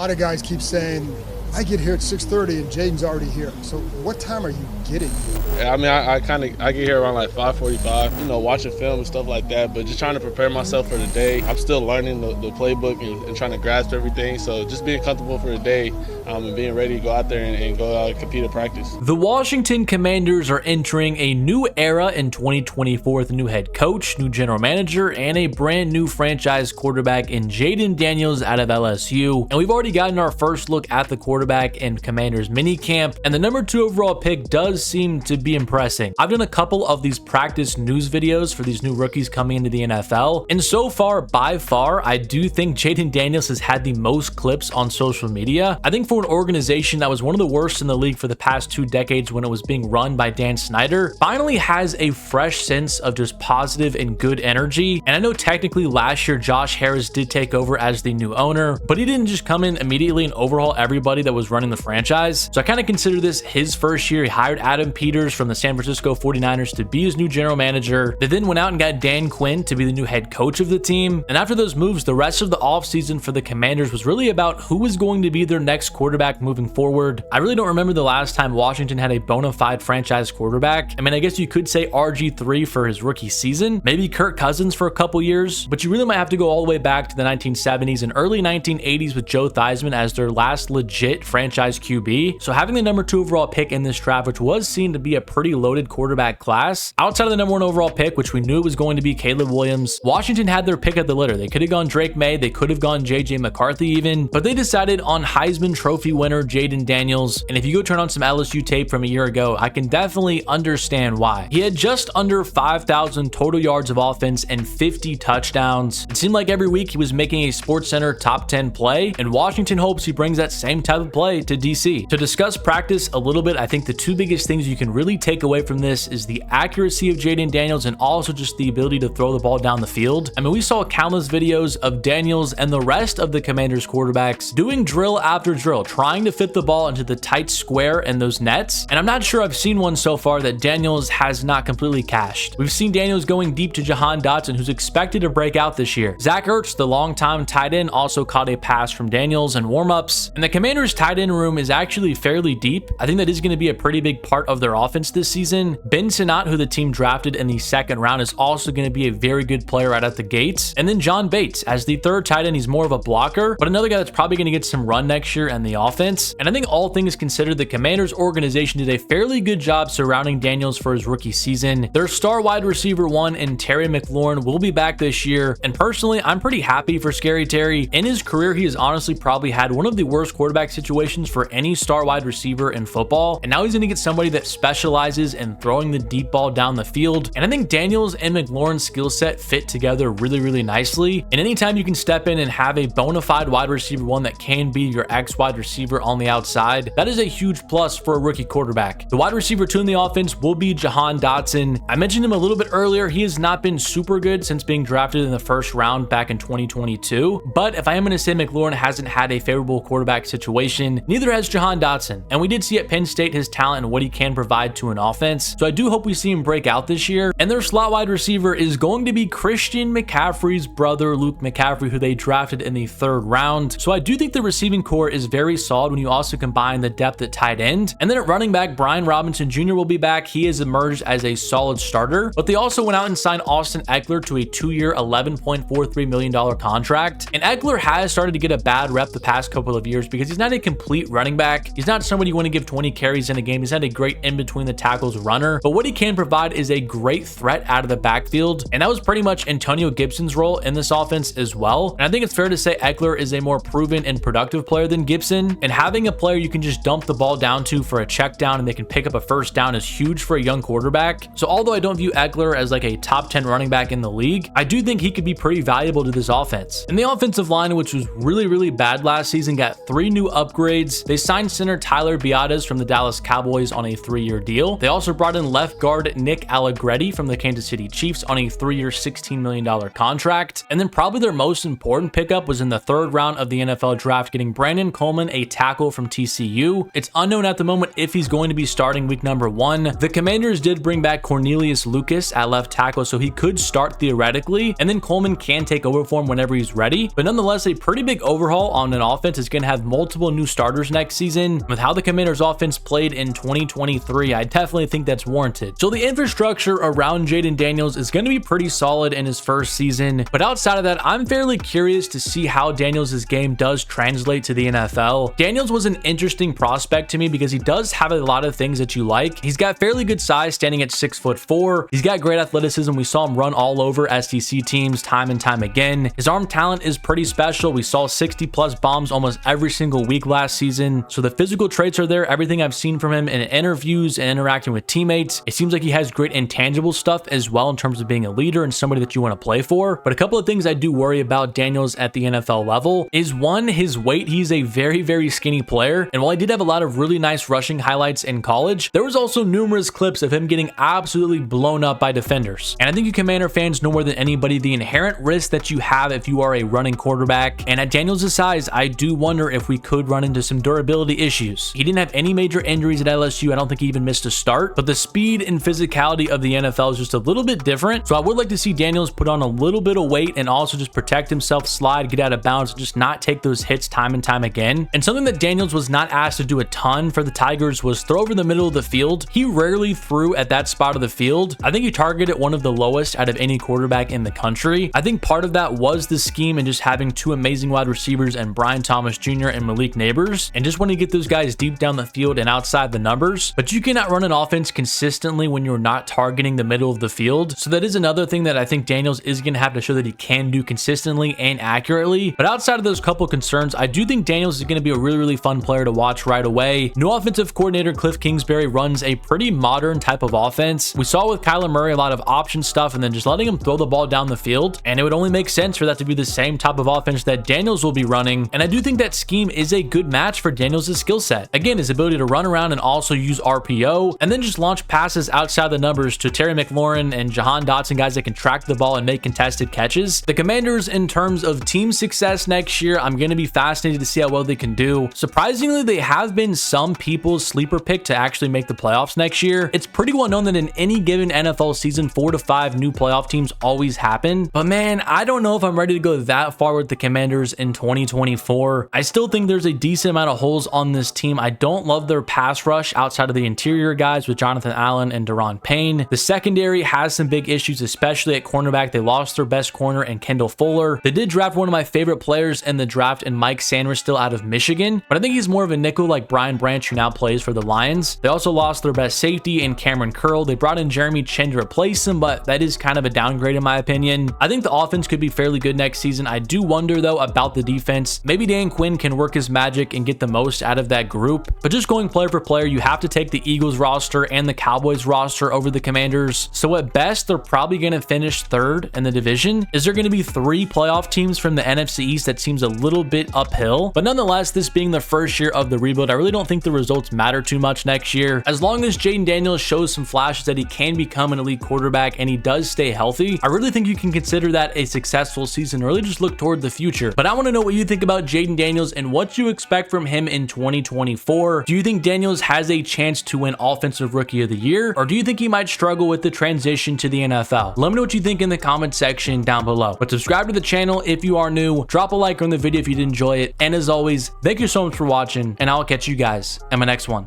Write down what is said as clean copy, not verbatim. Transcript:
lot of guys keep saying, I get here at 6:30 and Jayden's already here. So what time are you getting here? Yeah, I mean, I get here around like 5:45, watching film and stuff like that, but just trying to prepare myself for the day. I'm still learning the playbook and trying to grasp everything. So just being comfortable for the day and being ready to go out there and go out and compete at practice. The Washington Commanders are entering a new era in 2024 with a new head coach, new general manager, and a brand new franchise quarterback in Jayden Daniels out of LSU. And we've already gotten our first look at the quarterback in Commanders minicamp, and the number 2 overall pick does seem to be impressing. I've done a couple of these practice news videos for these new rookies coming into the NFL, and so far, by far, I do think Jayden Daniels has had the most clips on social media. I think for an organization that was one of the worst in the league for the past 2 decades when it was being run by Dan Snyder, finally has a fresh sense of just positive and good energy. And I know technically last year Josh Harris did take over as the new owner, but he didn't just come in immediately and overhaul everybody that was running the franchise. So I kind of consider this his first year. He hired Adam Peters from the San Francisco 49ers to be his new general manager. They then went out and got Dan Quinn to be the new head coach of the team. And after those moves, the rest of the offseason for the Commanders was really about who was going to be their next quarterback moving forward. I really don't remember the last time Washington had a bona fide franchise quarterback. I mean, I guess you could say RG3 for his rookie season, maybe Kirk Cousins for a couple years, but you really might have to go all the way back to the 1970s and early 1980s with Joe Theismann as their last legit franchise QB. So having the number 2 overall pick in this draft, which was seen to be a pretty loaded quarterback class, outside of the number 1 overall pick, which we knew it was going to be Caleb Williams, Washington had their pick of the litter. They could have gone Drake May, they could have gone JJ McCarthy even, but they decided on Heisman Trophy winner Jayden Daniels. And if you go turn on some LSU tape from a year ago, I can definitely understand why. He had just under 5,000 total yards of offense and 50 touchdowns. It seemed like every week he was making a SportsCenter top 10 play, and Washington hopes he brings that same type of play to DC. To discuss practice a little bit, I think the 2 biggest things you can really take away from this is the accuracy of Jayden Daniels and also just the ability to throw the ball down the field. I mean, we saw countless videos of Daniels and the rest of the Commanders quarterbacks doing drill after drill, trying to fit the ball into the tight square and those nets. And I'm not sure I've seen one so far that Daniels has not completely cashed. We've seen Daniels going deep to Jahan Dotson, who's expected to break out this year. Zach Ertz, the longtime tight end, also caught a pass from Daniels in warmups. And the Commanders tight end room is actually fairly deep. I think that is going to be a pretty big part of their offense this season. Ben Sinnott, who the team drafted in the 2nd round, is also going to be a very good player right at the gates. And then John Bates as the 3rd tight end. He's more of a blocker, but another guy that's probably going to get some run next year in the offense. And I think all things considered, the Commanders organization did a fairly good job surrounding Daniels for his rookie season. Their star wide receiver 1 and Terry McLaurin will be back this year. And personally, I'm pretty happy for Scary Terry. In his career, he has honestly probably had one of the worst quarterback situations for any star wide receiver in football. And now he's going to get somebody that specializes in throwing the deep ball down the field. And I think Daniels and McLaurin's skill set fit together really, really nicely. And anytime you can step in and have a bona fide wide receiver 1 that can be your X wide receiver on the outside, that is a huge plus for a rookie quarterback. The wide receiver 2 in the offense will be Jahan Dotson. I mentioned him a little bit earlier. He has not been super good since being drafted in the 1st round back in 2022. But if I am going to say McLaurin hasn't had a favorable quarterback situation, neither has Jahan Dotson. And we did see at Penn State his talent and what he can provide to an offense. So I do hope we see him break out this year. And their slot wide receiver is going to be Christian McCaffrey's brother, Luke McCaffrey, who they drafted in the 3rd round. So I do think the receiving core is very solid when you also combine the depth at tight end. And then at running back, Brian Robinson Jr. will be back. He has emerged as a solid starter, but they also went out and signed Austin Eckler to a 2-year, $11.43 million contract. And Eckler has started to get a bad rep the past couple of years because he's not a complete running back. He's not somebody you want to give 20 carries in a game. He's not a great in between the tackles runner, but what he can provide is a great threat out of the backfield. And that was pretty much Antonio Gibson's role in this offense as well. And I think it's fair to say Eckler is a more proven and productive player than Gibson. And having a player you can just dump the ball down to for a check down and they can pick up a first down is huge for a young quarterback. So although I don't view Eckler as like a top 10 running back in the league, I do think he could be pretty valuable to this offense. And the offensive line, which was really, really bad last season, got 3 new upgrades upgrades. They signed center Tyler Biadasz from the Dallas Cowboys on a 3-year deal. They also brought in left guard Nick Allegretti from the Kansas City Chiefs on a 3-year, $16 million contract. And then probably their most important pickup was in the 3rd round of the NFL draft, getting Brandon Coleman, a tackle from TCU. It's unknown at the moment if he's going to be starting week number 1. The Commanders did bring back Cornelius Lucas at left tackle, so he could start theoretically, and then Coleman can take over for him whenever he's ready. But nonetheless, a pretty big overhaul on an offense is going to have multiple new starters next season. With how the Commanders offense played in 2023, I definitely think that's warranted. So the infrastructure around Jayden Daniels is going to be pretty solid in his first season, but outside of that, I'm fairly curious to see how Daniels' game does translate to the NFL. Daniels was an interesting prospect to me because he does have a lot of things that you like. He's got fairly good size, standing at 6'4". He's got great athleticism. We saw him run all over SEC teams time and time again. His arm talent is pretty special. We saw 60+ bombs almost every single week last season. So the physical traits are there. Everything I've seen from him in interviews and interacting with teammates, it seems like he has great intangible stuff as well in terms of being a leader and somebody that you want to play for. But a couple of things I do worry about Daniels at the NFL level is, one, his weight. He's a very, very skinny player. And while he did have a lot of really nice rushing highlights in college, there was also numerous clips of him getting absolutely blown up by defenders. And I think you Commander fans know more than anybody the inherent risk that you have if you are a running quarterback. And at Daniels' size, I do wonder if we could run into some durability issues. He didn't have any major injuries at LSU. I don't think he even missed a start, but the speed and physicality of the NFL is just a little bit different. So I would like to see Daniels put on a little bit of weight and also just protect himself, slide, get out of bounds, just not take those hits time and time again. And something that Daniels was not asked to do a ton for the Tigers was throw over the middle of the field. He rarely threw at that spot of the field. I think he targeted one of the lowest out of any quarterback in the country. I think part of that was the scheme and just having 2 amazing wide receivers and Brian Thomas Jr. and Malik Neighbors, and just want to get those guys deep down the field and outside the numbers. But you cannot run an offense consistently when you're not targeting the middle of the field. So that is another thing that I think Daniels is going to have to show that he can do consistently and accurately. But outside of those couple concerns, I do think Daniels is going to be a really, really fun player to watch right away. New offensive coordinator Cliff Kingsbury runs a pretty modern type of offense. We saw with Kyler Murray a lot of option stuff and then just letting him throw the ball down the field, and it would only make sense for that to be the same type of offense that Daniels will be running. And I do think that scheme is a good match for Daniels' skill set. Again, his ability to run around and also use RPO and then just launch passes outside the numbers to Terry McLaurin and Jahan Dotson, guys that can track the ball and make contested catches. The Commanders, in terms of team success next year, I'm going to be fascinated to see how well they can do. Surprisingly, they have been some people's sleeper pick to actually make the playoffs next year. It's pretty well known that in any given NFL season, 4 to 5 new playoff teams always happen. But man, I don't know if I'm ready to go that far with the Commanders in 2024. I still think there's a decent amount of holes on this team. I don't love their pass rush outside of the interior guys with Jonathan Allen and Daron Payne. The secondary has some big issues, especially at cornerback. They lost their best corner in Kendall Fuller. They did draft one of my favorite players in the draft in Mike Sanders, still out of Michigan, but I think he's more of a nickel like Brian Branch, who now plays for the Lions. They also lost their best safety in Cameron Curl. They brought in Jeremy Chin to replace him, but that is kind of a downgrade in my opinion. I think the offense could be fairly good next season. I do wonder though about the defense. Maybe Dan Quinn can work his magic and get the most out of that group, but just going player for player, you have to take the Eagles roster and the Cowboys roster over the Commanders. So at best, they're probably going to finish 3rd in the division. Is there going to be 3 playoff teams from the NFC East? That seems a little bit uphill, but nonetheless, this being the first year of the rebuild, I really don't think the results matter too much next year. As long as Jayden Daniels shows some flashes that he can become an elite quarterback and he does stay healthy, I really think you can consider that a successful season, or really just look toward the future. But I want to know what you think about Jayden Daniels and what you expect from him in 2024. Do you think Daniels has a chance to win Offensive Rookie of the Year, or do you think he might struggle with the transition to the NFL? Let me know what you think in the comment section down below. But subscribe to the channel if you are new, drop a like on the video if you did enjoy it, and as always, thank you so much for watching, and I'll catch you guys in my next one.